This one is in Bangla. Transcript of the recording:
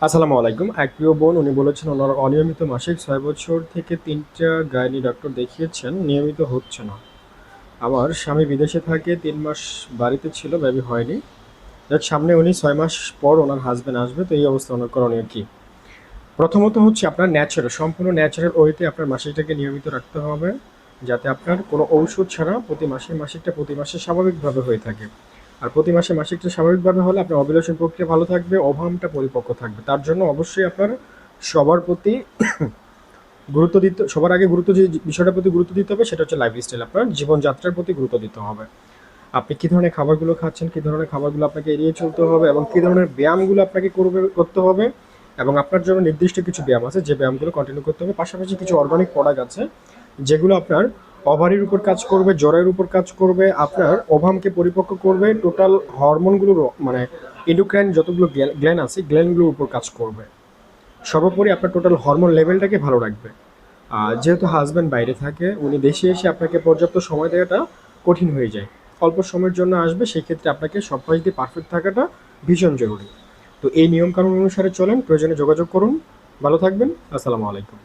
আসসালামু আলাইকুম। এক প্রিয় বোন উনি বলেছেন ওনার অনিয়মিত মাসিক ৬ বছর থেকে ৩টা গাইনি ডক্টর দেখিয়েছেন, নিয়মিত হচ্ছে না। আমার স্বামী বিদেশে থাকে, ৩ মাস বাড়িতে ছিল, বেবি হয়নি। সামনে উনি ৬ মাস পর ওনার হাসব্যান্ড আসবে, তো এই অবস্থা ওনার করণীয় কী? প্রথমত হচ্ছে আপনার সম্পূর্ণ ন্যাচারাল ওয়েতে আপনার মাসিকটাকে নিয়মিত রাখতে হবে, যাতে আপনার কোনো ঔষধ ছাড়া প্রতি মাসে মাসিকটা প্রতি মাসে স্বাভাবিকভাবে হয়ে থাকে। আর প্রতি মাসে মাসিকটা স্বাভাবিকভাবে হলে আপনার ওভুলেশন প্রক্রিয়া ভালো থাকবে, ওভামটা পরিপক্ক থাকবে। তার জন্য অবশ্যই আপনার সবার প্রতি সবার আগে যে বিষয়টার প্রতি গুরুত্ব দিতে হবে সেটা হচ্ছে লাইফস্টাইল, আপনার জীবনযাত্রার প্রতি গুরুত্ব দিতে হবে। আপনি কী ধরনের খাবারগুলো খাচ্ছেন, কী ধরনের খাবারগুলো আপনাকে এড়িয়ে চলতে হবে এবং কী ধরনের ব্যায়ামগুলো আপনাকে করতে হবে, এবং আপনার জন্য নির্দিষ্ট কিছু ব্যায়াম আছে যে ব্যায়ামগুলো কন্টিনিউ করতে হবে। পাশাপাশি কিছু অর্গানিক প্রোডাক্ট আছে যেগুলো আপনার ওভারির উপর কাজ করবে, জরায়ুর উপর কাজ করবে, আপনার ওভামকে পরিপক্ক করবে, টোটাল হরমোনগুলোর মানে এন্ডোক্রাইন যতগুলো গ্ল্যান্ড আছে গ্ল্যান্ডগুলোর উপর কাজ করবে। সর্বোপরি আপনার টোটাল হরমোন লেভেলটাকে ভালো রাখবে। যেহেতু হাজব্যান্ড বাইরে থাকে, উনি দেশে এসে আপনাকে পর্যাপ্ত সময় দেওয়াটা কঠিন হয়ে যায়। অল্প সময়ের জন্য আসবে, সেই ক্ষেত্রে আপনাকে সব কাজ দিয়ে পারফেক্ট থাকাটা ভীষণ জরুরি। তো এই নিয়মকানুন অনুসারে চলেন, প্রয়োজনে যোগাযোগ করুন। ভালো থাকবেন। আসসালামু আলাইকুম।